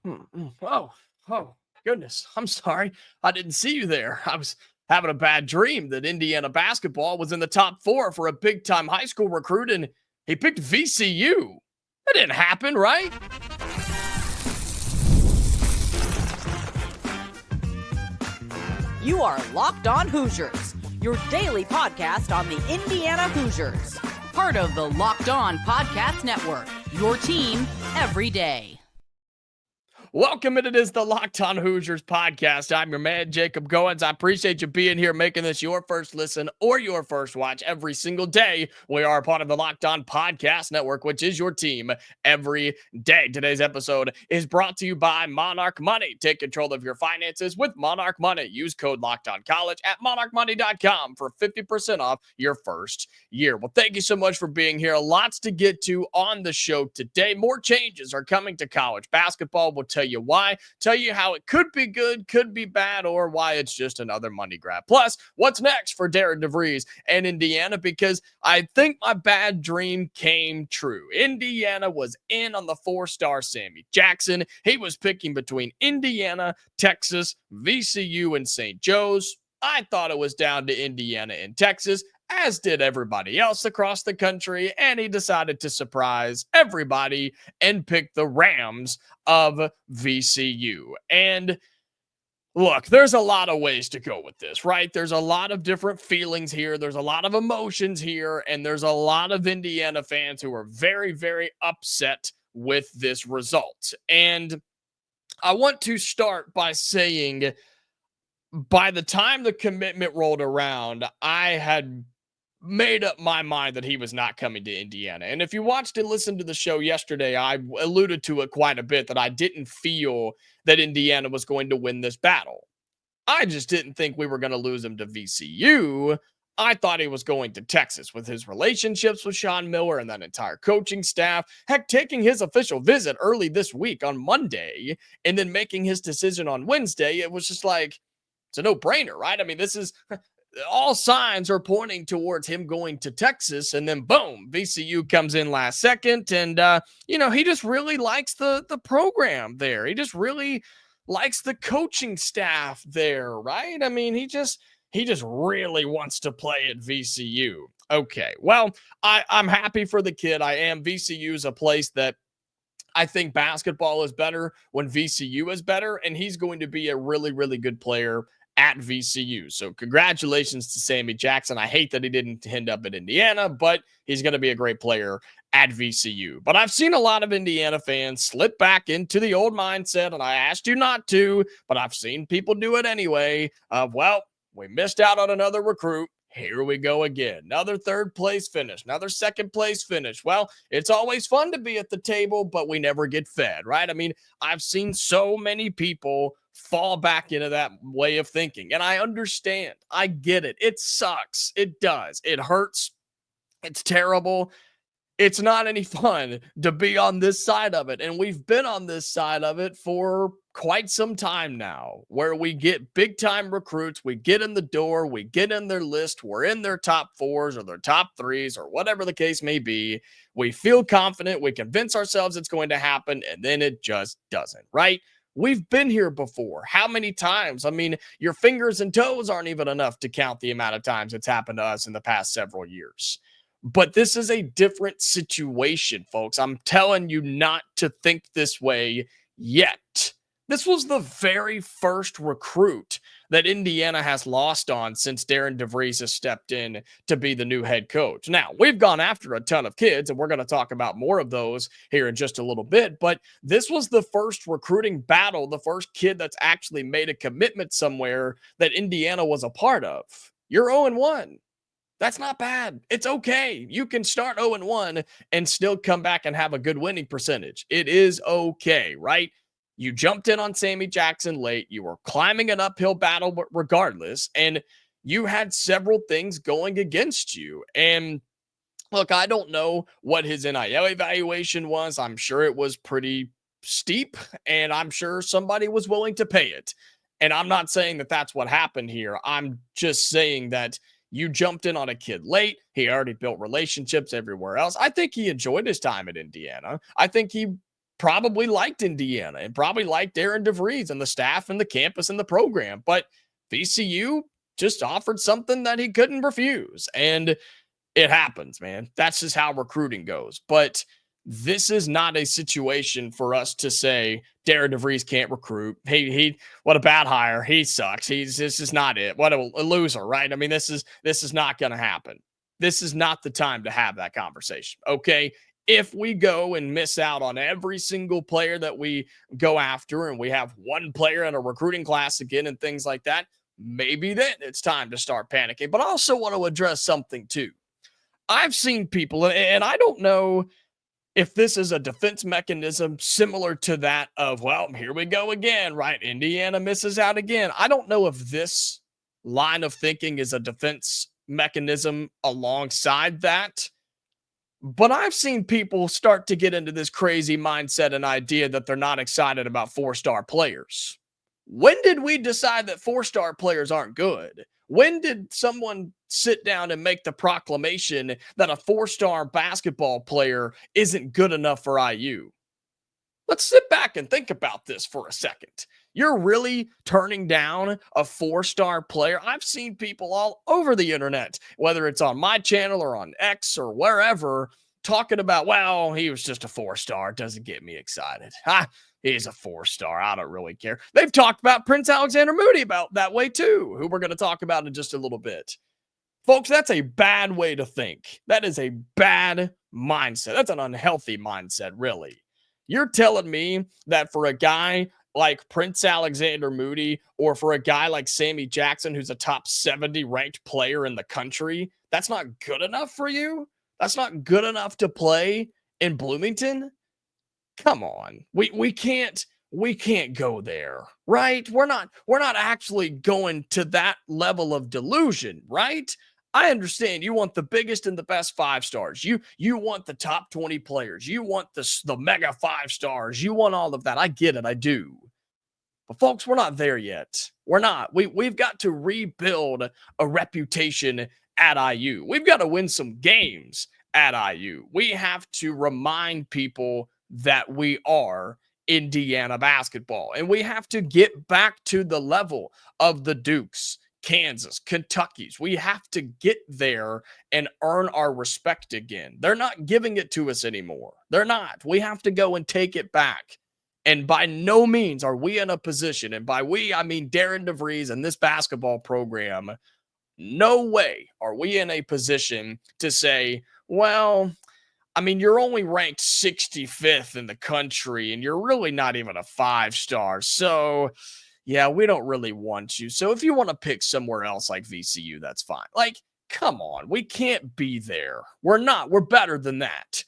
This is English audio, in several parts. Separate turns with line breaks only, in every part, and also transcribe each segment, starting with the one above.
Oh, goodness. I'm sorry. I didn't see you there. I was having a bad dream that Indiana basketball was in the top four for a big time high school recruit and he picked VCU. That didn't happen, right?
You are Locked On Hoosiers, your daily podcast on the Indiana Hoosiers. Part of the Locked On Podcast Network, your team every day.
Welcome, and it is the Locked On Hoosiers podcast. I'm your man, Jacob Goins. I appreciate you being here, making this your first listen or your first watch every single day. We are a part of the Locked On Podcast Network, which is your team every day. Today's episode is brought to you by Monarch Money. Take control of your finances with Monarch Money. Use code LOCKEDONCollege at monarchmoney.com for 50% off your first year. Well, thank you so much for being here. Lots to get to on the show today. More changes are coming to college basketball. We'll tell you why, tell you how it could be good, could be bad, or why it's just another money grab. Plus, what's next for Darian DeVries and Indiana, because I think my bad dream came true. Indiana was in on the four-star Sammy Jackson. He was picking between Indiana, Texas, VCU, and St. Joe's. I thought it was down to Indiana and Texas, as did everybody else across the country, and he decided to surprise everybody and pick the Rams of VCU. And look, there's a lot of ways to go with this, right? There's a lot of different feelings here. There's a lot of emotions here, and there's a lot of Indiana fans who are very, very upset with this result. And I want to start by saying, by the time the commitment rolled around, I had made up my mind that he was not coming to Indiana. And if you watched and listened to the show yesterday, I alluded to it quite a bit that I didn't feel that Indiana was going to win this battle. I just didn't think we were going to lose him to VCU. I thought he was going to Texas with his relationships with Sean Miller and that entire coaching staff. Heck, taking his official visit early this week on Monday and then making his decision on Wednesday. It was just like, it's a no-brainer, right? I mean, this is all signs are pointing towards him going to Texas, and then boom, VCU comes in last second, and he just really likes the program there. He just really likes the coaching staff there, right? I mean, he just really wants to play at VCU. Okay, well, I'm happy for the kid. I am. VCU is a place that I think basketball is better when VCU is better, and he's going to be a really, really good player at VCU. So congratulations to Sammy Jackson. I hate that he didn't end up at Indiana, but he's going to be a great player at VCU. But I've seen a lot of Indiana fans slip back into the old mindset, and I asked you not to, but I've seen people do it anyway. Well, we missed out on another recruit. Here we go again. Another third place finish, another second place finish. Well, it's always fun to be at the table, but we never get fed, right? I mean, I've seen so many people fall back into that way of thinking, and I understand. I get it. It sucks. It does. It hurts. It's terrible. It's not any fun to be on this side of it, and we've been on this side of it for quite some time now, where we get big-time recruits, we get in the door, we get in their list, we're in their top fours or their top threes or whatever the case may be. We feel confident, we convince ourselves it's going to happen, and then it just doesn't, right? We've been here before. How many times? I mean, your fingers and toes aren't even enough to count the amount of times it's happened to us in the past several years. But this is a different situation, folks. I'm telling you not to think this way yet. This was the very first recruit that Indiana has lost on since Darian DeVries has stepped in to be the new head coach. Now, we've gone after a ton of kids, and we're going to talk about more of those here in just a little bit, but this was the first recruiting battle, the first kid that's actually made a commitment somewhere that Indiana was a part of. You're 0-1. That's not bad. It's okay. You can start 0-1 and still come back and have a good winning percentage. It is okay, right? You jumped in on Sammy Jackson late. You were climbing an uphill battle regardless, and you had several things going against you. And look, I don't know what his NIL evaluation was. I'm sure it was pretty steep, and I'm sure somebody was willing to pay it. And I'm not saying that that's what happened here. I'm just saying that you jumped in on a kid late. He already built relationships everywhere else. I think he enjoyed his time at Indiana. I think he probably liked Indiana and probably liked Darian DeVries and the staff and the campus and the program. But VCU just offered something that he couldn't refuse. And it happens, man. That's just how recruiting goes. But this is not a situation for us to say Darian DeVries can't recruit. What a bad hire. He sucks. This is not it. What a loser, right? I mean, this is not going to happen. This is not the time to have that conversation. Okay. If we go and miss out on every single player that we go after and we have one player in a recruiting class again and things like that, maybe then it's time to start panicking. But I also want to address something too. I've seen people, and I don't know if this is a defense mechanism similar to that of, well, here we go again, right? Indiana misses out again. I don't know if this line of thinking is a defense mechanism alongside that. But I've seen people start to get into this crazy mindset and idea that they're not excited about four-star players. When did we decide that four-star players aren't good? When did someone sit down and make the proclamation that a four-star basketball player isn't good enough for IU? Let's sit back and think about this for a second. You're really turning down a four-star player? I've seen people all over the internet, whether it's on my channel or on X or wherever, talking about, well, he was just a four-star. Doesn't get me excited. He's a four-star. I don't really care. They've talked about Prince Alexander Moody about that way too, who we're going to talk about in just a little bit. Folks, that's a bad way to think. That is a bad mindset. That's an unhealthy mindset, really. You're telling me that for a guy like Prince Alexander Moody or for a guy like Sammy Jackson, who's a top 70 ranked player in the country, that's not good enough for you? That's not good enough to play in Bloomington? Come on. We can't go there, right? We're not actually going to that level of delusion, right? I understand you want the biggest and the best 5 stars. You want the top 20 players. You want the mega 5 stars. You want all of that. I get it. I do. But folks, we're not there yet. We're not. We've got to rebuild a reputation at IU. We've got to win some games at IU. We have to remind people that we are Indiana basketball, and we have to get back to the level of the Dukes, Kansas, Kentucky's. We have to get there and earn our respect again. They're not giving it to us anymore. They're not. We have to go and take it back. And by no means are we in a position, and by we, I mean Darian DeVries and this basketball program, no way are we in a position to say, well, I mean, you're only ranked 65th in the country, and you're really not even a 5-star. So, yeah, we don't really want you. So if you want to pick somewhere else like VCU, that's fine. Like, come on. We can't be there. We're not. We're better than that.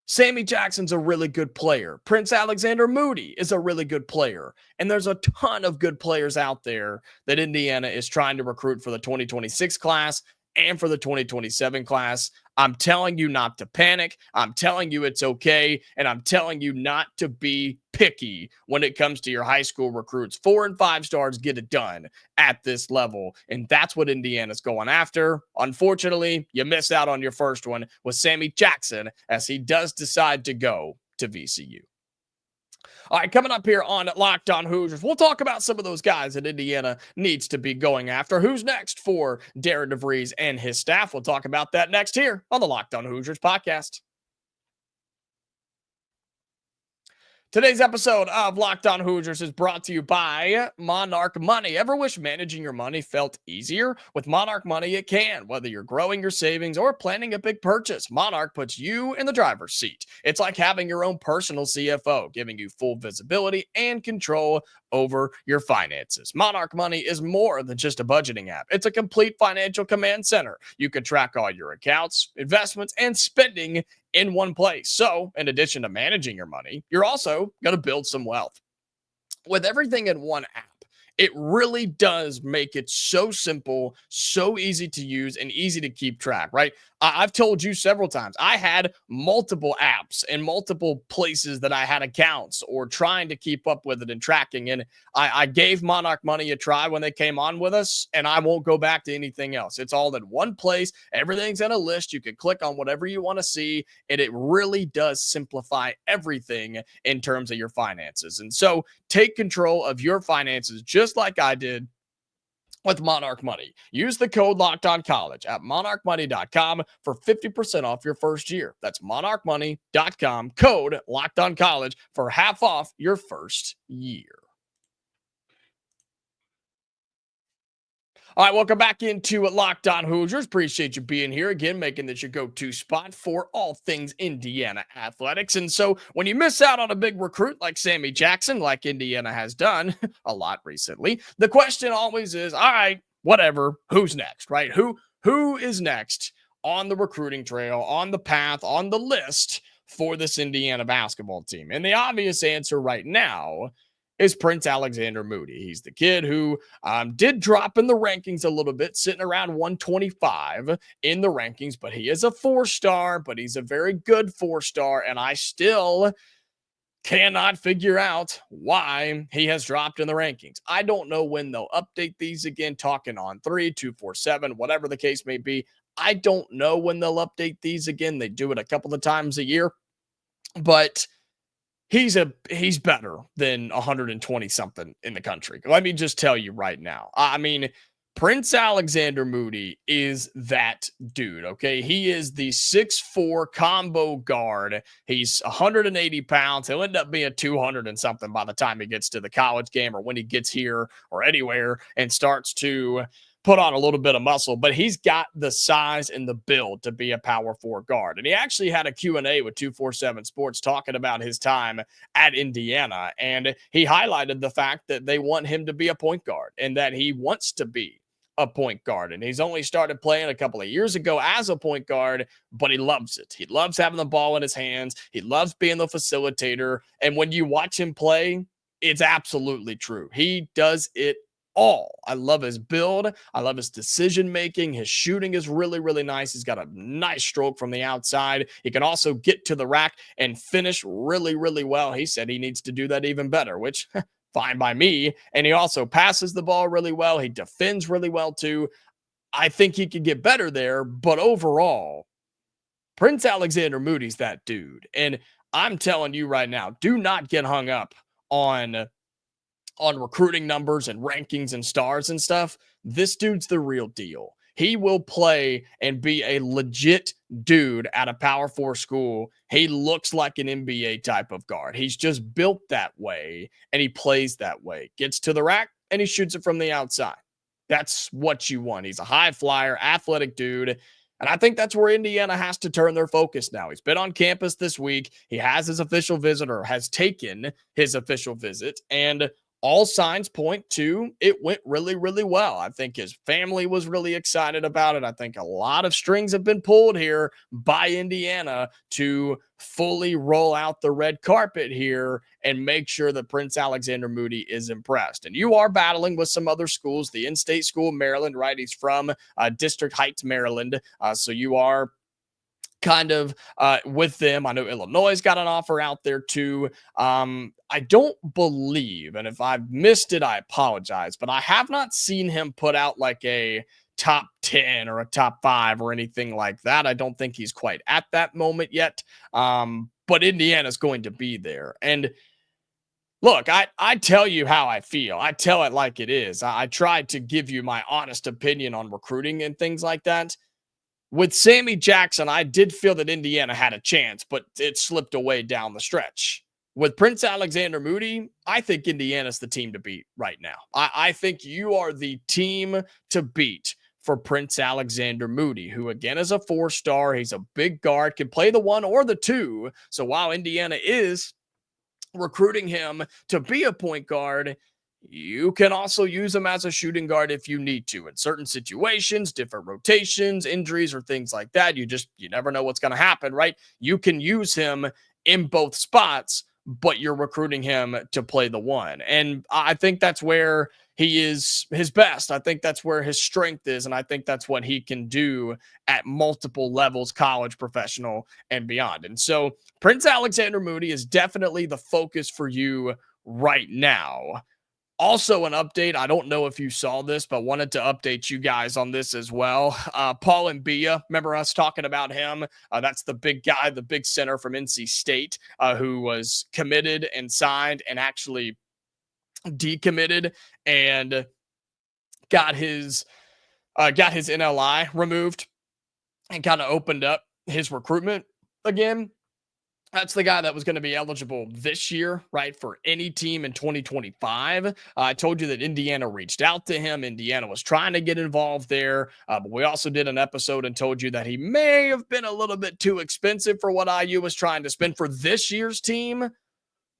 Sammy Jackson's a really good player. Prince Alexander Moody is a really good player. And there's a ton of good players out there that Indiana is trying to recruit for the 2026 class and for the 2027 class. I'm telling you not to panic. I'm telling you it's okay. And I'm telling you not to be picky when it comes to your high school recruits. 4 and 5 stars get it done at this level. And that's what Indiana's going after. Unfortunately, you missed out on your first one with Sammy Jackson as he does decide to go to VCU. All right, coming up here on Locked On Hoosiers, we'll talk about some of those guys that Indiana needs to be going after. Who's next for Darian DeVries and his staff? We'll talk about that next here on the Locked On Hoosiers podcast. Today's episode of Locked On Hoosiers is brought to you by Monarch Money. Ever wish managing your money felt easier? With Monarch Money, it can. Whether you're growing your savings or planning a big purchase, Monarch puts you in the driver's seat. It's like having your own personal CFO, giving you full visibility and control over your finances. Monarch Money is more than just a budgeting app. It's a complete financial command center. You can track all your accounts, investments, and spending in one place. So, in addition to managing your money, you're also going to build some wealth. With everything in one app, It really does make it so simple, so easy to use, and easy to keep track, right? I've told you several times, I had multiple apps and multiple places that I had accounts or trying to keep up with it and tracking. And I gave Monarch Money a try when they came on with us, and I won't go back to anything else. It's all in one place. Everything's in a list. You can click on whatever you want to see, and it really does simplify everything in terms of your finances. And so take control of your finances just like I did with Monarch Money. Use the code Locked On College at monarchmoney.com for 50% off your first year. That's monarchmoney.com, code Locked On College for half off your first year. All right, welcome back into Locked On Hoosiers. Appreciate you being here again, making this your go-to spot for all things Indiana athletics. And so when you miss out on a big recruit like Sammy Jackson, like Indiana has done a lot recently, the question always is, all right, whatever, who's next, right? Who is next on the recruiting trail, on the path, on the list for this Indiana basketball team? And the obvious answer right now is Prince Alexander Moody. He's the kid who did drop in the rankings a little bit, sitting around 125 in the rankings, but he is a 4-star, but he's a very good 4-star, and I still cannot figure out why he has dropped in the rankings. I don't know when they'll update these again, talking on 3, 247, whatever the case may be. I don't know when they'll update these again. They do it a couple of times a year, but he's better than 120 something in the country. Let me just tell you right now. I mean, Prince Alexander Moody is that dude, okay? He is the 6'4" combo guard. He's 180 pounds. He'll end up being 200 and something by the time he gets to the college game or when he gets here or anywhere and starts to put on a little bit of muscle, but he's got the size and the build to be a power 4 guard. And he actually had a Q&A with 247 Sports talking about his time at Indiana. And he highlighted the fact that they want him to be a point guard and that he wants to be a point guard. And he's only started playing a couple of years ago as a point guard, but he loves it. He loves having the ball in his hands. He loves being the facilitator. And when you watch him play, it's absolutely true. He does it all. I love his build. I love his decision making. His shooting is really, really nice. He's got a nice stroke from the outside. He can also get to the rack and finish really, really well. He said he needs to do that even better, which fine by me. And he also passes the ball really well. He defends really well too. I think he could get better there, but overall, Prince Alexander Moody's that dude. And I'm telling you right now, do not get hung up on recruiting numbers and rankings and stars and stuff. This dude's the real deal. He will play and be a legit dude at a Power 4 school. He looks like an NBA type of guard. He's just built that way, and he plays that way. Gets to the rack, and he shoots it from the outside. That's what you want. He's a high flyer, athletic dude. And I think that's where Indiana has to turn their focus now. He's been on campus this week. He has his official visit, or has taken his official visit, and all signs point to it went really, really well. I think his family was really excited about it. I think a lot of strings have been pulled here by Indiana to fully roll out the red carpet here and make sure that Prince Alexander Moody is impressed. And you are battling with some other schools, the in-state school, Maryland, right? He's from District Heights, Maryland. So you are kind of with them. I know Illinois got an offer out there too. I don't believe, and if I've missed it, I apologize, but I have not seen him put out like a top 10 or a top 5 or anything like that. I don't think he's quite at that moment yet. But Indiana's going to be there. And look, I tell you how I feel. I tell it like it is. I try to give you my honest opinion on recruiting and things like that. With Sammy Jackson, I did feel that Indiana had a chance, but it slipped away down the stretch. With Prince Alexander Moody, I think Indiana's the team to beat right now. I think you are the team to beat for Prince Alexander Moody, who again is a 4-star. He's a big guard, can play the 1 or the 2. So while Indiana is recruiting him to be a point guard, you can also use him as a shooting guard if you need to in certain situations, different rotations, injuries, or things like that. You never know what's going to happen, right? You can use him in both spots, but you're recruiting him to play the 1. And I think that's where he is his best. I think that's where his strength is. And I think that's what he can do at multiple levels, college, professional, and beyond. And so Prince Alexander Moody is definitely the focus for you right now. Also, an update. I don't know if you saw this, but wanted to update you guys on this as well. Paul Mbia, remember us talking about him? That's the big guy, the big center from NC State, who was committed and signed and actually decommitted and got his NLI removed and kind of opened up his recruitment again. That's the guy that was going to be eligible this year, right, for any team in 2025. I told you that Indiana reached out to him. Indiana was trying to get involved there. But we also did an episode and told you that he may have been a little bit too expensive for what IU was trying to spend for this year's team.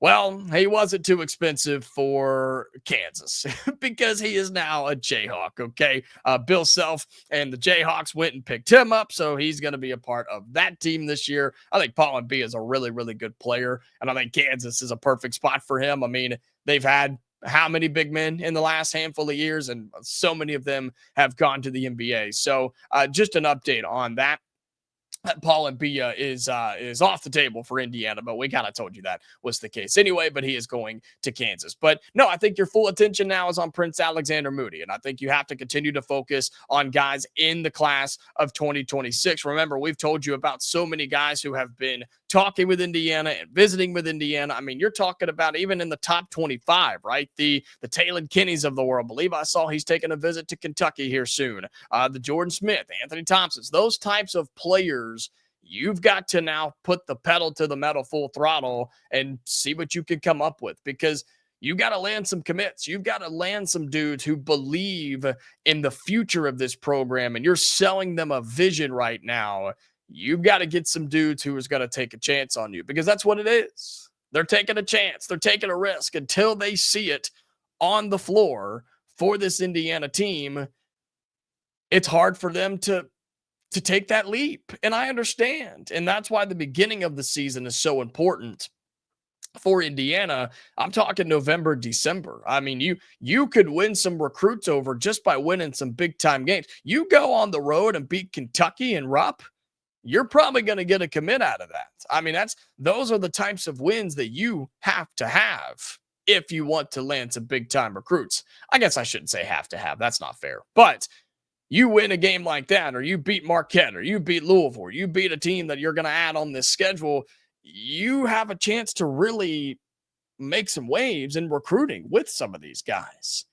Well, he wasn't too expensive for Kansas because he is now a Jayhawk, okay? Bill Self and the Jayhawks went and picked him up, so he's going to be a part of that team this year. I think Paul Mbia is a really, really good player, and I think Kansas is a perfect spot for him. I mean, they've had how many big men in the last handful of years, and so many of them have gone to the NBA. So just an update on that. Paul Mbia is off the table for Indiana, but we kind of told you that was the case anyway, but he is going to Kansas. But no, I think your full attention now is on Prince Alexander Moody, and I think you have to continue to focus on guys in the class of 2026. Remember, we've told you about so many guys who have been talking with Indiana and visiting with Indiana. I mean, you're talking about even in the top 25, right? The Taylor Kinneys of the world. I believe I saw he's taking a visit to Kentucky here soon. The Jordan Smith, Anthony Thompsons, those types of players. You've got to now put the pedal to the metal full throttle and see what you can come up with, because you got to land some commits. You've got to land some dudes who believe in the future of this program, and you're selling them a vision right now. You've got to get some dudes who is going to take a chance on you, because that's what it is. They're taking a chance. They're taking a risk until they see it on the floor for this Indiana team. It's hard for them to take that leap. And I understand. And that's why the beginning of the season is so important for Indiana. I'm talking November, December. I mean, you could win some recruits over just by winning some big time games. You go on the road and beat Kentucky and Rupp, you're probably going to get a commit out of that. I mean, those are the types of wins that you have to have if you want to land some big time recruits. I guess I shouldn't say have to have. That's not fair. But you win a game like that, or you beat Marquette, or you beat Louisville, or you beat a team that you're going to add on this schedule, you have a chance to really make some waves in recruiting with some of these guys.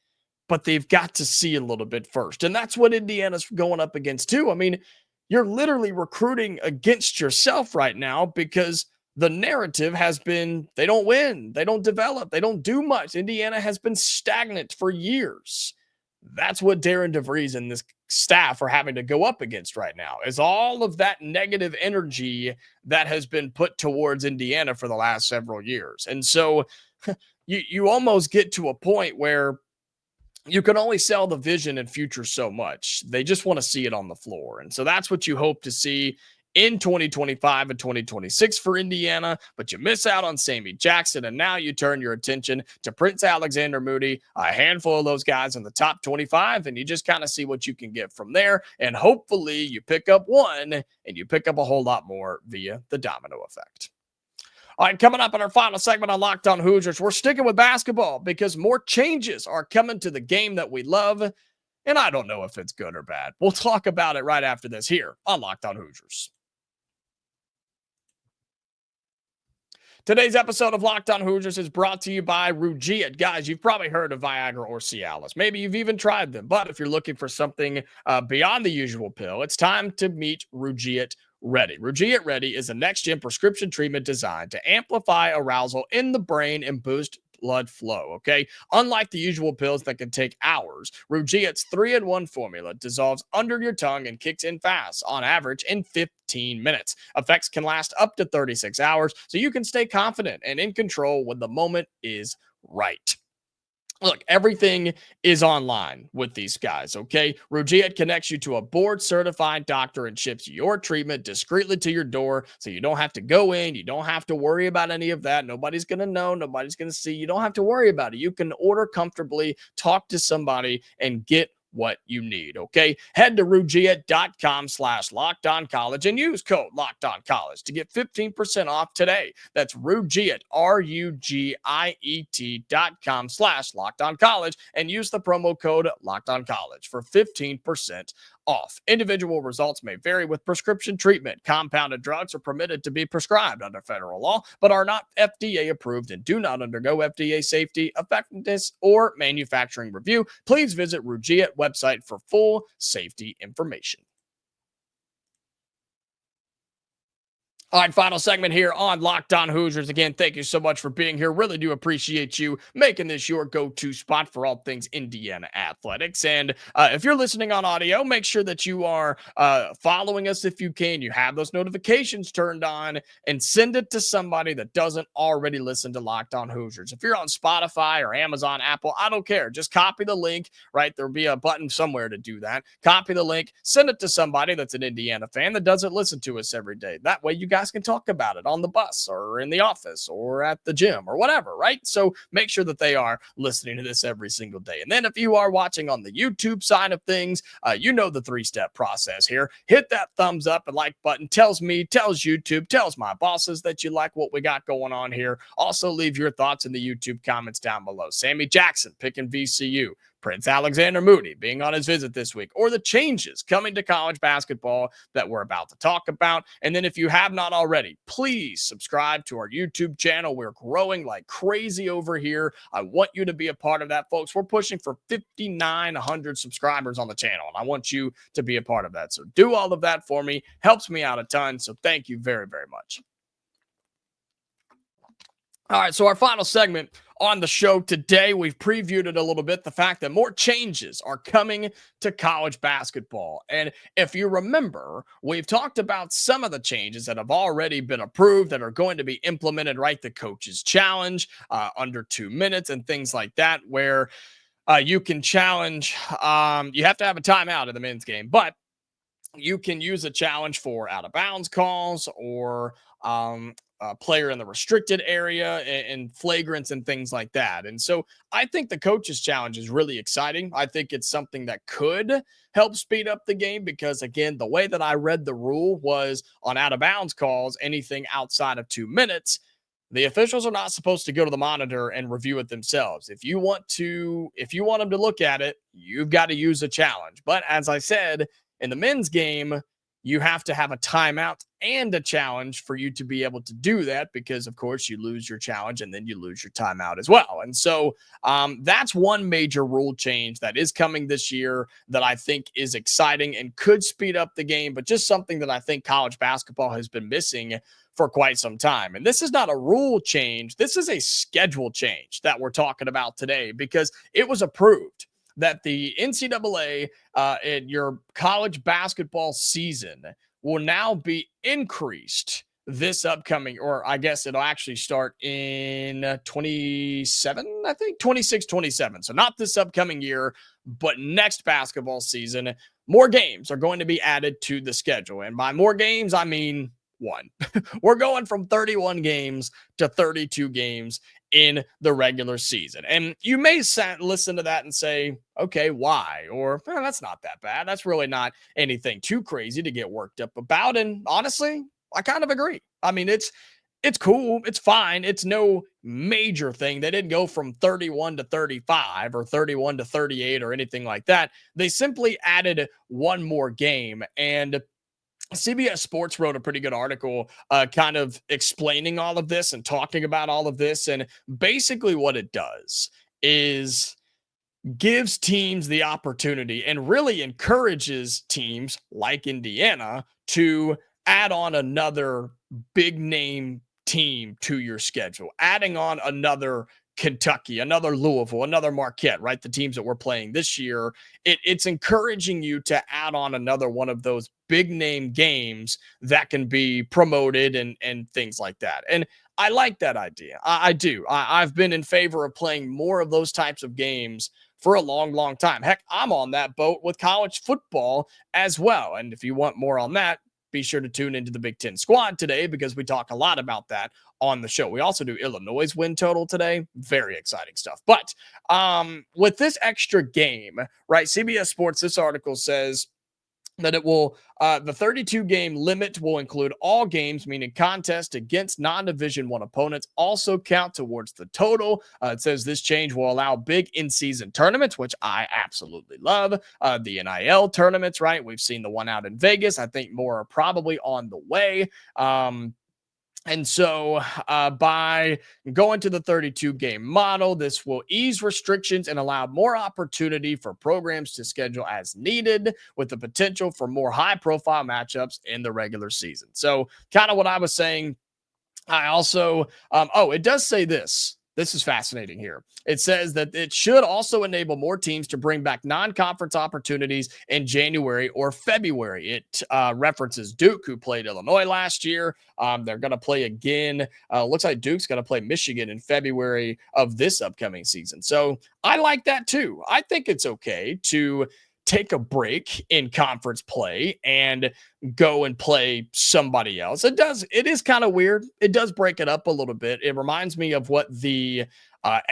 But they've got to see a little bit first. And that's what Indiana's going up against too. I mean, you're literally recruiting against yourself right now, because the narrative has been they don't win, they don't develop, they don't do much. Indiana has been stagnant for years. That's what Darian DeVries and this staff are having to go up against right now, is all of that negative energy that has been put towards Indiana for the last several years. And so you almost get to a point where you can only sell the vision and future so much. They just want to see it on the floor. And so that's what you hope to see in 2025 and 2026 for Indiana, but you miss out on Sammy Jackson, and now you turn your attention to Prince Alexander Moody, a handful of those guys in the top 25, and you just kind of see what you can get from there, and hopefully you pick up one, and you pick up a whole lot more via the domino effect. All right, coming up in our final segment on Locked On Hoosiers, we're sticking with basketball because more changes are coming to the game that we love, and I don't know if it's good or bad. We'll talk about it right after this here on Locked On Hoosiers. Today's episode of Locked On Hoosiers is brought to you by Rugiet. Guys, you've probably heard of Viagra or Cialis. Maybe you've even tried them. But if you're looking for something beyond the usual pill, it's time to meet Rugiet Ready. Rugiet Ready is a next-gen prescription treatment designed to amplify arousal in the brain and boost blood flow, okay? Unlike the usual pills that can take hours, Rugiet's 3-in-1 formula dissolves under your tongue and kicks in fast, on average in 15 minutes. Effects can last up to 36 hours, so you can stay confident and in control when the moment is right. Look, everything is online with these guys, okay? Rugiet connects you to a board certified doctor and ships your treatment discreetly to your door so you don't have to go in. You don't have to worry about any of that. Nobody's going to know. Nobody's going to see. You don't have to worry about it. You can order comfortably, talk to somebody, and get what you need. Okay. Head to rugiet.com/lockedoncollege and use code lockedoncollege to get 15% off today. That's Rugiet, RUGIET.com/lockedoncollege and use the promo code lockedoncollege for 15% off. Individual results may vary with prescription treatment. Compounded drugs are permitted to be prescribed under federal law, but are not FDA approved and do not undergo FDA safety, effectiveness, or manufacturing review. Please visit Rugiet website for full safety information. All right, final segment here on Locked On Hoosiers. Again, thank you so much for being here. Really do appreciate you making this your go-to spot for all things Indiana athletics. And if you're listening on audio, make sure that you are following us if you can. You have those notifications turned on and send it to somebody that doesn't already listen to Locked On Hoosiers. If you're on Spotify or Amazon, Apple, I don't care. Just copy the link, right? There'll be a button somewhere to do that. Copy the link, send it to somebody that's an Indiana fan that doesn't listen to us every day. That way you guys can talk about it on the bus or in the office or at the gym or whatever, right? So make sure that they are listening to this every single day. And then if you are watching on the YouTube side of things, you know the three-step process here. Hit that thumbs up and like button. Tells me, tells YouTube, tells my bosses that you like what we got going on here. Also leave your thoughts in the YouTube comments down below. Sammy Jackson picking VCU. Prince Alexander Moody being on his visit this week, or the changes coming to college basketball that we're about to talk about. And then if you have not already, please subscribe to our YouTube channel. We're growing like crazy over here. I want you to be a part of that, folks. We're pushing for 5,900 subscribers on the channel, and I want you to be a part of that. So do all of that for me. Helps me out a ton. So thank you very, very much. All right, so our final segment on the show today, we've previewed it a little bit, the fact that more changes are coming to college basketball. And if you remember, we've talked about some of the changes that have already been approved that are going to be implemented, right? The coach's challenge, under 2 minutes and things like that, where you can challenge, you have to have a timeout in the men's game, but you can use a challenge for out of bounds calls or player in the restricted area and flagrants and things like that. And so I think the coach's challenge is really exciting. I think it's something that could help speed up the game because, again, the way that I read the rule was on out of bounds calls, anything outside of 2 minutes, the officials are not supposed to go to the monitor and review it themselves. If you want them to look at it, you've got to use a challenge. But as I said, in the men's game, you have to have a timeout and a challenge for you to be able to do that because, of course, you lose your challenge and then you lose your timeout as well. And so that's one major rule change that is coming this year that I think is exciting and could speed up the game, but just something that I think college basketball has been missing for quite some time. And this is not a rule change. This is a schedule change that we're talking about today because it was approved that the NCAA in your college basketball season will now be increased this upcoming, or I guess it'll actually start in 27, I think 26, 27. So not this upcoming year, but next basketball season, more games are going to be added to the schedule. And by more games, I mean one. We're going from 31 games to 32 games in the regular season. And you may listen to that and say, okay, why? Or that's not that bad. That's really not anything too crazy to get worked up about. And honestly, I kind of agree. I mean, it's cool. It's fine. It's no major thing. They didn't go from 31 to 35 or 31 to 38 or anything like that. They simply added one more game. And CBS Sports wrote a pretty good article kind of explaining all of this and talking about all of this. And basically what it does is gives teams the opportunity and really encourages teams like Indiana to add on another big name team to your schedule, adding on another Kentucky, another Louisville, another Marquette, right? The teams that we're playing this year, it's encouraging you to add on another one of those big name games that can be promoted and things like that. And I like that idea. I do. I've been in favor of playing more of those types of games for a long, long time. Heck, I'm on that boat with college football as well. And if you want more on that, be sure to tune into the Big Ten Squad today because we talk a lot about that on the show. We also do Illinois' win total today. Very exciting stuff. But with this extra game, right, CBS Sports, this article says that it will, the 32 game limit will include all games, meaning contests against non-division one opponents also count towards the total. It says this change will allow big in-season tournaments, which I absolutely love. The NIL tournaments, right? We've seen the one out in Vegas. I think more are probably on the way. And so by going to the 32 game model, this will ease restrictions and allow more opportunity for programs to schedule as needed with the potential for more high profile matchups in the regular season. So kind of what I was saying. I also, it does say this. This is fascinating here. It says that it should also enable more teams to bring back non-conference opportunities in January or February. It references Duke, who played Illinois last year. They're going to play again. Looks like Duke's going to play Michigan in February of this upcoming season. So I like that too. I think it's okay to take a break in conference play and go and play somebody else. It is kind of weird. It does break it up a little bit. It reminds me of what the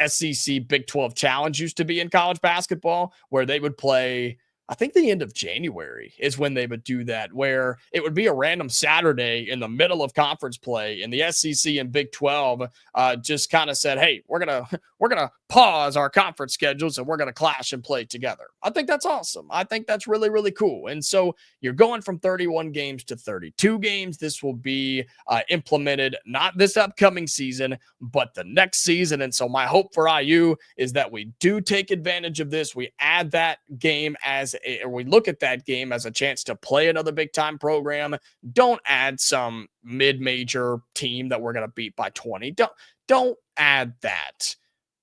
SEC Big 12 Challenge used to be in college basketball, where they would play, I think the end of January is when they would do that, where it would be a random Saturday in the middle of conference play, and the SEC and Big 12 just kind of said, hey, we're gonna pause our conference schedules and we're gonna clash and play together. I think that's awesome. I think that's really, really cool. And so you're going from 31 games to 32 games. This will be implemented not this upcoming season, but the next season. And so my hope for IU is that we do take advantage of this. We add that game or we look at that game as a chance to play another big time program. Don't add some mid-major team that we're going to beat by 20. Don't add that.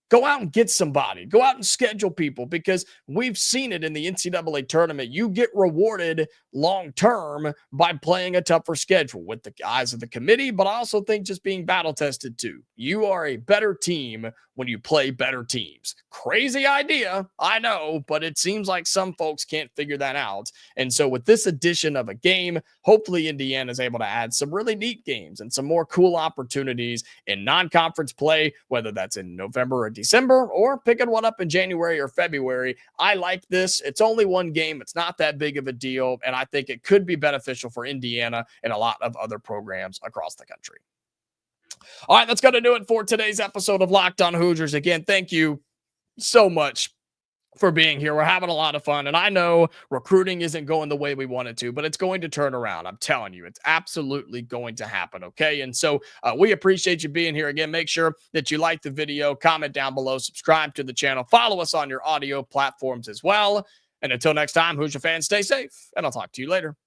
Go out and get somebody. Go out and schedule people, because we've seen it in the NCAA tournament. You get rewarded long-term by playing a tougher schedule with the eyes of the committee, but I also think just being battle-tested too. You are a better team when you play better teams. Crazy idea, I know, but it seems like some folks can't figure that out. And so with this addition of a game, hopefully Indiana is able to add some really neat games and some more cool opportunities in non-conference play, whether that's in November or December or picking one up in January or February. I like this. It's only one game. It's not that big of a deal. And I think it could be beneficial for Indiana and a lot of other programs across the country. All right, that's going to do it for today's episode of Locked On Hoosiers. Again, thank you so much for being here. We're having a lot of fun, and I know recruiting isn't going the way we want it to, but it's going to turn around. I'm telling you, it's absolutely going to happen, okay? And so we appreciate you being here. Again, make sure that you like the video, comment down below, subscribe to the channel, follow us on your audio platforms as well. And until next time, Hoosier fans, stay safe, and I'll talk to you later.